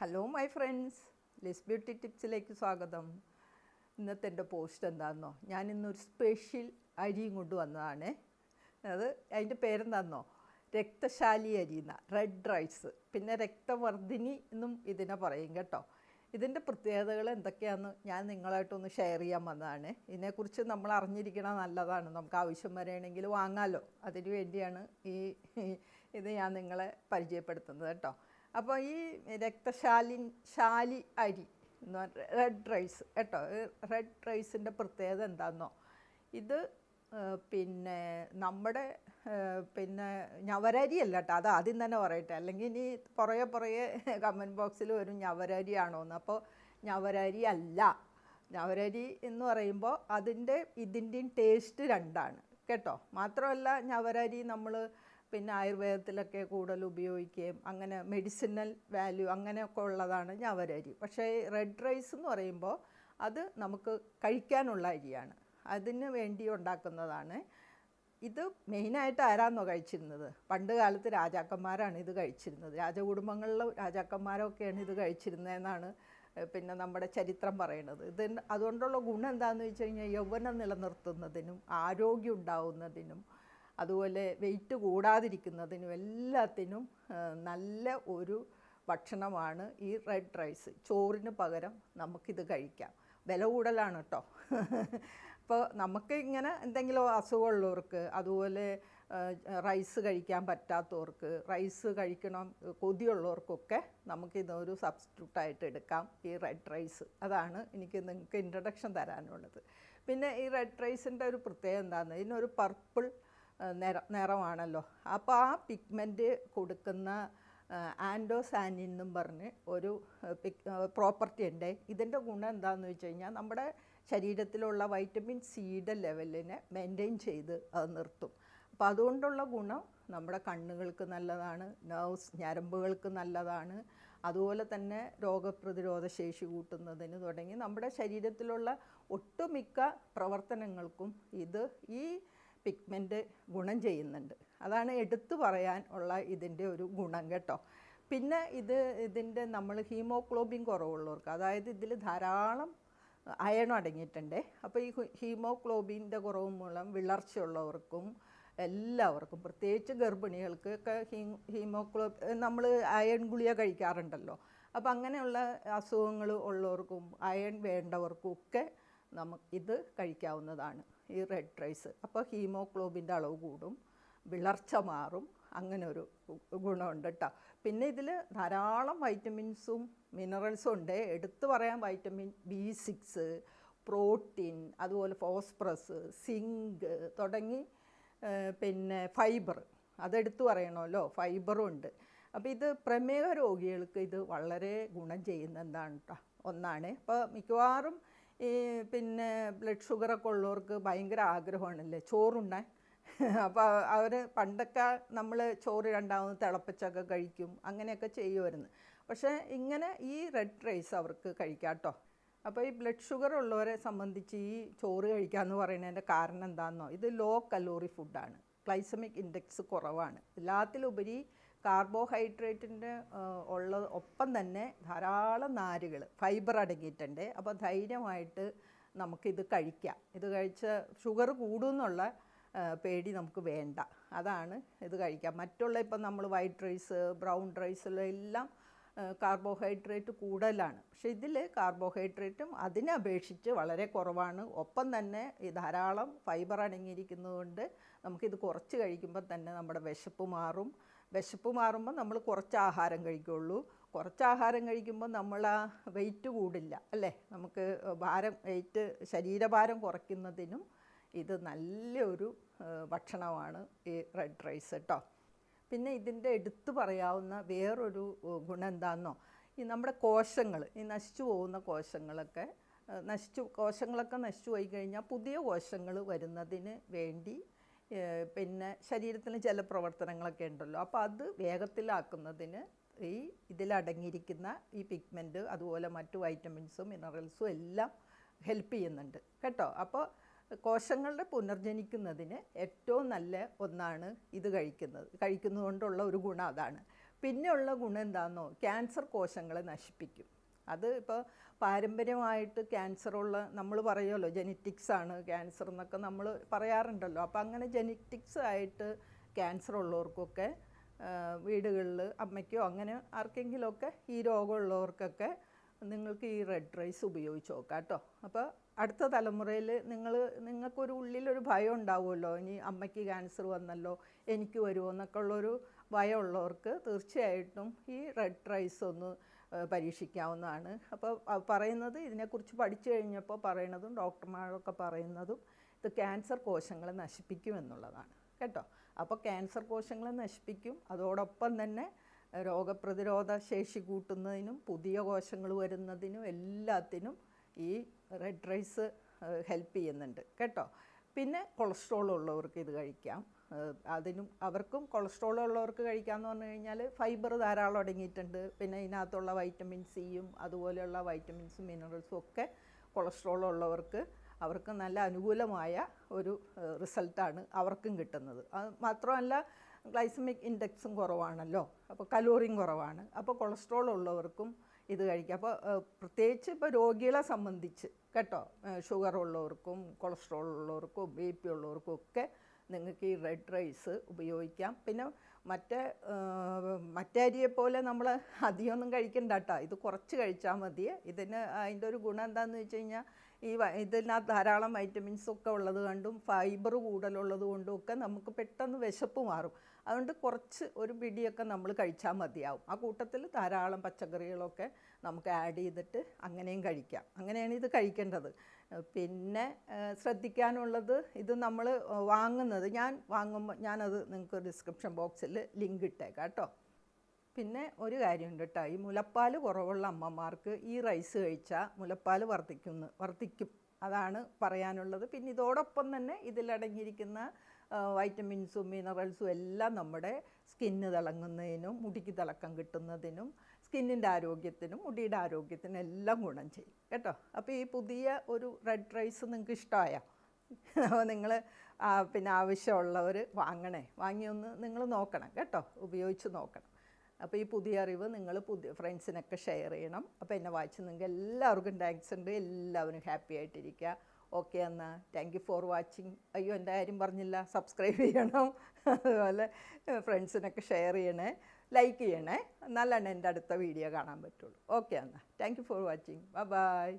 Hello my friends, Liz beauty ടിപ്സിലേക്ക് സ്വാഗതം. ഇന്നത്തെ എൻ്റെ പോസ്റ്റ് എന്താണെന്നോ, ഞാനിന്നൊരു സ്പെഷ്യൽ അരിയും കൊണ്ട് വന്നതാണ്. അതിൻ്റെ പേരെന്താണെന്നോ, രക്തശാലി അരി എന്ന റെഡ് റൈസ്, പിന്നെ രക്തവർദ്ധിനി എന്നും ഇതിനെ പറയും കേട്ടോ. ഇതിൻ്റെ പ്രത്യേകതകൾ എന്തൊക്കെയാണെന്ന് ഞാൻ നിങ്ങളായിട്ടൊന്ന് ഷെയർ ചെയ്യാൻ വന്നതാണ്. ഇതിനെക്കുറിച്ച് നമ്മൾ അറിഞ്ഞിരിക്കണം, നല്ലതാണ്, നമുക്ക് ആവശ്യം വരികയാണെങ്കിൽ വാങ്ങാമല്ലോ. അതിനു വേണ്ടിയാണ് ഇത് ഞാൻ നിങ്ങളെ പരിചയപ്പെടുത്തുന്നത് കേട്ടോ. അപ്പോൾ ഈ ശാലി അരി എന്ന് പറഞ്ഞ റെഡ് റൈസ് കേട്ടോ, റെഡ് റൈസിൻ്റെ പ്രത്യേകത എന്താണെന്നോ, ഇത് പിന്നെ നമ്മുടെ ഞവരരി അല്ല കേട്ടോ, അത് ആദ്യം തന്നെ പറയട്ടെ, അല്ലെങ്കിൽ ഇനി പുറകെ കമൻറ്റ് ബോക്സിൽ വരും ഞവരരിയാണോന്ന്. അപ്പോൾ ഞവരരി അല്ല. ഞവരരി എന്ന് പറയുമ്പോൾ ഇതിൻ്റെയും ടേസ്റ്റ് രണ്ടാണ് കേട്ടോ. മാത്രമല്ല ഞവരരി നമ്മൾ ആയുർവേദത്തിലൊക്കെ കൂടുതൽ ഉപയോഗിക്കുകയും അങ്ങനെ മെഡിസിനൽ വാല്യൂ അങ്ങനെയൊക്കെ ഉള്ളതാണ് ഞവരരി. പക്ഷേ റെഡ് റൈസ് എന്ന് പറയുമ്പോൾ അത് നമുക്ക് കഴിക്കാനുള്ള അരിയാണ്, അതിന് വേണ്ടി ഉണ്ടാക്കുന്നതാണ്. ഇത് മെയിനായിട്ട് ആരാന്നോ കഴിച്ചിരുന്നത്, പണ്ട് കാലത്ത് രാജാക്കന്മാരാണ് ഇത് കഴിച്ചിരുന്നത്. രാജകുടുംബങ്ങളിലെ രാജാക്കന്മാരൊക്കെയാണ് ഇത് കഴിച്ചിരുന്നതെന്നാണ് നമ്മുടെ ചരിത്രം പറയുന്നത്. അതുകൊണ്ടുള്ള ഗുണം എന്താണെന്ന് വെച്ച് കഴിഞ്ഞാൽ യൗവനം നിലനിർത്തുന്നതിനും ആരോഗ്യം ഉണ്ടാവുന്നതിനും അതുപോലെ വെയിറ്റ് കൂടാതിരിക്കുന്നതിനും എല്ലാത്തിനും നല്ല ഒരു ഭക്ഷണമാണ് ഈ റെഡ് റൈസ്. ചോറിന് പകരം നമുക്കിത് കഴിക്കാം. വില കൂടുതലാണ് കേട്ടോ. അപ്പോൾ നമുക്ക് ഇങ്ങനെ എന്തെങ്കിലും അസുഖമുള്ളവർക്ക്, അതുപോലെ റൈസ് കഴിക്കാൻ പറ്റാത്തവർക്ക്, റൈസ് കഴിക്കണം കൊതിയുള്ളവർക്കൊക്കെ നമുക്കിതൊരു സബ്സ്റ്റിറ്റ്യൂട്ടായിട്ട് എടുക്കാം ഈ റെഡ് റൈസ്. അതാണ് എനിക്ക് നിങ്ങൾക്ക് ഇൻട്രഡക്ഷൻ തരാനുള്ളത്. പിന്നെ ഈ റെഡ് റൈസിൻ്റെ ഒരു പ്രത്യേകത എന്താണെന്ന്, ഇതിനൊരു പർപ്പിൾ നിറമാണല്ലോ. അപ്പോൾ ആ പിഗ്മെൻറ്റ് കൊടുക്കുന്ന ആൻഡോസാനിൻ എന്നും പറഞ്ഞ് ഒരു പ്രോപ്പർട്ടി ഉണ്ട്. ഇതിൻ്റെ ഗുണം എന്താണെന്ന് വെച്ച് കഴിഞ്ഞാൽ നമ്മുടെ ശരീരത്തിലുള്ള വൈറ്റമിൻ സിയുടെ ലെവലിനെ മെയിൻറ്റെയിൻ ചെയ്ത് അത് നിർത്തും. അപ്പോൾ അതുകൊണ്ടുള്ള ഗുണം നമ്മുടെ കണ്ണുകൾക്ക് നല്ലതാണ്, ഞരമ്പുകൾക്ക് നല്ലതാണ്, അതുപോലെ തന്നെ രോഗപ്രതിരോധ ശേഷി കൂട്ടുന്നതിന് തുടങ്ങി നമ്മുടെ ശരീരത്തിലുള്ള ഒട്ടുമിക്ക പ്രവർത്തനങ്ങൾക്കും ഈ പിഗ്മെൻറ്റ് ഗുണം ചെയ്യുന്നുണ്ട്. അതാണ് എടുത്തു പറയാൻ ഉള്ള ഇതിൻ്റെ ഒരു ഗുണം കേട്ടോ. പിന്നെ ഇതിൻ്റെ നമ്മൾ ഹീമോഗ്ലോബിൻ കുറവുള്ളവർക്ക്, അതായത് ഇതിൽ ധാരാളം അയൺ അടങ്ങിയിട്ടുണ്ട്. അപ്പോൾ ഈ ഹീമോഗ്ലോബിൻ്റെ കുറവ് മൂലം വിളർച്ചയുള്ളവർക്കും എല്ലാവർക്കും, പ്രത്യേകിച്ച് ഗർഭിണികൾക്കൊക്കെ നമ്മൾ അയൺ ഗുളിക കഴിക്കാറുണ്ടല്ലോ. അപ്പോൾ അങ്ങനെയുള്ള അസുഖങ്ങൾ ഉള്ളവർക്കും അയൺ വേണ്ടവർക്കും ഒക്കെ ഇത് കഴിക്കാവുന്നതാണ് ഈ റെഡ് റൈസ്. അപ്പോൾ ഹീമോഗ്ലോബിൻ്റെ അളവ് കൂടും, വിളർച്ച മാറും, അങ്ങനെ ഒരു ഗുണമുണ്ട് കേട്ടോ. പിന്നെ ഇതിൽ ധാരാളം വൈറ്റമിൻസും മിനറൽസും ഉണ്ട്. എടുത്തു പറയാൻ വൈറ്റമിൻ B6, പ്രോട്ടീൻ, അതുപോലെ ഫോസ്ഫറസ്, സിങ്ക് തുടങ്ങി ഫൈബർ, അതെടുത്തു പറയണമല്ലോ, ഫൈബറും ഉണ്ട്. അപ്പോൾ ഇത് പ്രമേഹ രോഗികൾക്ക് ഇത് വളരെ ഗുണം ചെയ്യുന്ന ഒന്നാണ്. അപ്പോൾ മിക്കവാറും ഈ ബ്ലഡ് ഷുഗറൊക്കെ ഉള്ളവർക്ക് ഭയങ്കര ആഗ്രഹമാണല്ലേ ചോറുണ്ണാൻ. അപ്പോൾ അവർ പണ്ടൊക്കെ നമ്മൾ ചോറ് രണ്ടാമത് തിളപ്പിച്ചൊക്കെ കഴിക്കും, അങ്ങനെയൊക്കെ ചെയ്യുമായിരുന്നു. പക്ഷേ ഇങ്ങനെ ഈ റെഡ് റൈസ് അവർക്ക് കഴിക്കാം കേട്ടോ. അപ്പോൾ ഈ ബ്ലഡ് ഷുഗർ ഉള്ളവരെ സംബന്ധിച്ച് ഈ ചോറ് കഴിക്കാമെന്ന് പറയുന്നതിൻ്റെ കാരണം എന്താണെന്നോ, ഇത് ലോ കലോറി ഫുഡാണ്, ഗ്ലൈസമിക് ഇൻഡെക്സ് കുറവാണ്, എല്ലാത്തിലുപരി കാർബോഹൈഡ്രേറ്റിൻ്റെ ഒപ്പം തന്നെ ധാരാളം നാരുകൾ, ഫൈബർ അടങ്ങിയിട്ടുണ്ട്. അപ്പോൾ ധൈര്യമായിട്ട് നമുക്കിത് കഴിക്കാം. ഇത് കഴിച്ച ഷുഗർ കൂടുമെന്നുള്ള പേടി നമുക്ക് വേണ്ട, അതാണ് ഇത് കഴിക്കാം. മറ്റുള്ള ഇപ്പം നമ്മൾ വൈറ്റ് റൈസ്, ബ്രൗൺ റൈസിലെല്ലാം കാർബോഹൈഡ്രേറ്റ് കൂടുതലാണ്. പക്ഷേ ഇതിൽ കാർബോഹൈഡ്രേറ്റും അതിനെ അപേക്ഷിച്ച് വളരെ കുറവാണ്. ഒപ്പം തന്നെ ഈ ധാരാളം ഫൈബർ അടങ്ങിയിരിക്കുന്നതുകൊണ്ട് നമുക്കിത് കുറച്ച് കഴിക്കുമ്പോൾ തന്നെ നമ്മുടെ വിശപ്പ് മാറുമ്പോൾ നമ്മൾ കുറച്ച് ആഹാരം കഴിക്കുള്ളൂ. കുറച്ച് ആഹാരം കഴിക്കുമ്പോൾ നമ്മൾ ആ വെയിറ്റ് കൂടില്ല അല്ലേ. നമുക്ക് ശരീരഭാരം കുറയ്ക്കുന്നതിനും ഇത് നല്ലൊരു ഭക്ഷണമാണ് ഈ റെഡ് റൈസ് കേട്ടോ. പിന്നെ ഇതിൻ്റെ എടുത്തു പറയാവുന്ന വേറൊരു ഗുണം എന്താണെന്നോ, ഈ നമ്മുടെ കോശങ്ങൾ, ഈ നശിച്ചു പോകുന്ന കോശങ്ങളൊക്കെ നശിച്ചു പോയി കഴിഞ്ഞാൽ പുതിയ കോശങ്ങൾ വരുന്നതിന് വേണ്ടി ശരീരത്തിന് ചില പ്രവർത്തനങ്ങളൊക്കെ ഉണ്ടല്ലോ, അപ്പോൾ അത് വേഗത്തിലാക്കുന്നതിന് ഇതിലടങ്ങിയിരിക്കുന്ന ഈ പിഗ്മെൻറ്റ്, അതുപോലെ മറ്റു വൈറ്റമിൻസും മിനറൽസും എല്ലാം ഹെൽപ്പ് ചെയ്യുന്നുണ്ട് കേട്ടോ. അപ്പോൾ കോശങ്ങളുടെ പുനർജനിക്കുന്നതിന് ഏറ്റവും നല്ല ഒന്നാണ് ഇത് കഴിക്കുന്നത് കൊണ്ടുള്ള ഒരു ഗുണം അതാണ്. പിന്നെയുള്ള ഗുണം എന്താണെന്നോ, ക്യാൻസർ കോശങ്ങളെ നശിപ്പിക്കും. അത് ഇപ്പോൾ പാരമ്പര്യമായിട്ട് ക്യാൻസറുള്ള നമ്മൾ പറയുമല്ലോ ജെനറ്റിക്സ് ആണ് ക്യാൻസർ എന്നൊക്കെ നമ്മൾ പറയാറുണ്ടല്ലോ. അപ്പോൾ അങ്ങനെ ജെനറ്റിക്സ് ആയിട്ട് ക്യാൻസർ ഉള്ളവർക്കൊക്കെ വീടുകളിൽ അമ്മയ്ക്കോ അങ്ങനെ ആർക്കെങ്കിലുമൊക്കെ ഈ രോഗമുള്ളവർക്കൊക്കെ നിങ്ങൾക്ക് ഈ റെഡ് റൈസ് ഉപയോഗിച്ച് നോക്കാം കേട്ടോ. അപ്പോൾ അടുത്ത തലമുറയിൽ നിങ്ങൾക്കൊരു ഉള്ളിലൊരു ഭയം ഉണ്ടാവുമല്ലോ, ഇനി അമ്മയ്ക്ക് ക്യാൻസർ വന്നല്ലോ എനിക്ക് വരുമോ എന്നൊക്കെ ഉള്ളൊരു ഭയമുള്ളവർക്ക് തീർച്ചയായിട്ടും ഈ റെഡ് റൈസ് ഒന്ന് പരീക്ഷിക്കാവുന്നതാണ്. അപ്പോൾ പറയുന്നത് ഇതിനെക്കുറിച്ച് പഠിച്ചു കഴിഞ്ഞപ്പോൾ പറയണതും ഡോക്ടർമാരൊക്കെ പറയുന്നതും ഇത് ക്യാൻസർ കോശങ്ങളെ നശിപ്പിക്കുമെന്നുള്ളതാണ് കേട്ടോ. അപ്പോൾ ക്യാൻസർ കോശങ്ങളെ നശിപ്പിക്കും, അതോടൊപ്പം തന്നെ രോഗപ്രതിരോധ ശേഷി കൂട്ടുന്നതിനും പുതിയ കോശങ്ങൾ വരുന്നതിനും എല്ലാത്തിനും ഈ റെഡ് റൈസ് ഹെൽപ്പ് ചെയ്യുന്നുണ്ട് കേട്ടോ. പിന്നെ കൊളസ്ട്രോൾ ഉള്ളവർക്ക് ഇത് കഴിക്കാം. അവർക്കും കൊളസ്ട്രോൾ ഉള്ളവർക്ക് കഴിക്കാമെന്ന് പറഞ്ഞു കഴിഞ്ഞാൽ ഫൈബർ ധാരാളം അടങ്ങിയിട്ടുണ്ട്. പിന്നെ ഇതിനകത്തുള്ള വൈറ്റമിൻ സിയും അതുപോലെയുള്ള വൈറ്റമിൻസും മിനറൽസും ഒക്കെ കൊളസ്ട്രോൾ ഉള്ളവർക്ക് അവർക്ക് നല്ല അനുകൂലമായ ഒരു റിസൾട്ടാണ് അവർക്കും കിട്ടുന്നത്. അത് മാത്രമല്ല ഗ്ലൈസമിക് ഇൻഡെക്സും കുറവാണല്ലോ, അപ്പോൾ കലോറിയും കുറവാണ്. അപ്പോൾ കൊളസ്ട്രോൾ ഉള്ളവർക്കും ഇത് കഴിക്കാം. അപ്പോൾ പ്രത്യേകിച്ച് ഇപ്പോൾ രോഗികളെ സംബന്ധിച്ച് കേട്ടോ, ഷുഗർ ഉള്ളവർക്കും കൊളസ്ട്രോൾ ഉള്ളവർക്കും BP ഉള്ളവർക്കും ഒക്കെ നിങ്ങൾക്ക് ഈ റെഡ് റൈസ് ഉപയോഗിക്കാം. പിന്നെ മറ്റേ അരിയെപ്പോലെ നമ്മൾ അധികമൊന്നും കഴിക്കണ്ട കേട്ടോ, ഇത് കുറച്ച് കഴിച്ചാൽ മതി. അതിൻ്റെ ഒരു ഗുണം എന്താണെന്ന് വെച്ച് കഴിഞ്ഞാൽ ഇതിനകത്ത് ധാരാളം വൈറ്റമിൻസൊക്കെ ഉള്ളത് കൊണ്ടും ഫൈബർ കൂടുതലുള്ളത് കൊണ്ടും ഒക്കെ നമുക്ക് പെട്ടെന്ന് വിശപ്പ് മാറും. അതുകൊണ്ട് കുറച്ച് ഒരു പിടിയൊക്കെ നമ്മൾ കഴിച്ചാൽ മതിയാവും. ആ കൂട്ടത്തിൽ ധാരാളം പച്ചക്കറികളൊക്കെ നമുക്ക് ആഡ് ചെയ്തിട്ട് അങ്ങനെയും കഴിക്കാം. അങ്ങനെയാണ് ഇത് കഴിക്കേണ്ടത്. പിന്നെ ശ്രദ്ധിക്കാനുള്ളത്, ഇത് നമ്മൾ വാങ്ങുന്നത് ഞാൻ ഞാനത് നിങ്ങൾക്ക് ഡിസ്ക്രിപ്ഷൻ ബോക്സിൽ ലിങ്ക് ഇട്ടേക്കാം കേട്ടോ. പിന്നെ ഒരു കാര്യമുണ്ട് കേട്ടോ, ഈ മുലപ്പാൽ കുറവുള്ള അമ്മമാർക്ക് ഈ റൈസ് കഴിച്ചാൽ മുലപ്പാൽ വർദ്ധിക്കും, അതാണ് പറയാനുള്ളത്. പിന്നെ ഇതോടൊപ്പം തന്നെ ഇതിലടങ്ങിയിരിക്കുന്ന വൈറ്റമിൻസും മിനറൽസും എല്ലാം നമ്മുടെ സ്കിന്ന് തിളങ്ങുന്നതിനും മുടിക്ക് തിളക്കം കിട്ടുന്നതിനും സ്കിന്നിൻ്റെ ആരോഗ്യത്തിനും മുടിയുടെ ആരോഗ്യത്തിനും എല്ലാം ഗുണം ചെയ്യും കേട്ടോ. അപ്പോൾ ഈ പുതിയ ഒരു റെഡ് റൈസ് നിങ്ങൾക്ക് ഇഷ്ടമായോ? അപ്പോൾ നിങ്ങൾ പിന്നെ ആവശ്യമുള്ളവർ വാങ്ങി ഒന്ന് നിങ്ങൾ നോക്കണം കേട്ടോ, ഉപയോഗിച്ച് നോക്കണം. അപ്പോൾ ഈ പുതിയ അറിവ് നിങ്ങൾ ഫ്രണ്ട്സിനൊക്കെ ഷെയർ ചെയ്യണം. അപ്പോൾ എന്നെ വായിച്ച് നിങ്ങൾക്ക് എല്ലാവർക്കും താങ്ക്സ് ഉണ്ട്. എല്ലാവരും ഹാപ്പി ആയിട്ടിരിക്കുക. ഓക്കെ, എന്നാൽ താങ്ക് യു ഫോർ വാച്ചിങ്. അയ്യോ, എൻ്റെ കാര്യം പറഞ്ഞില്ല, സബ്സ്ക്രൈബ് ചെയ്യണം, അതുപോലെ ഫ്രണ്ട്സിനൊക്കെ ഷെയർ ചെയ്യണേ, ലൈക്ക് ചെയ്യണേ, എന്നാലാണ് എൻ്റെ അടുത്ത വീഡിയോ കാണാൻ പറ്റുള്ളൂ. ഓക്കെ, എന്നാൽ thank you for watching. By.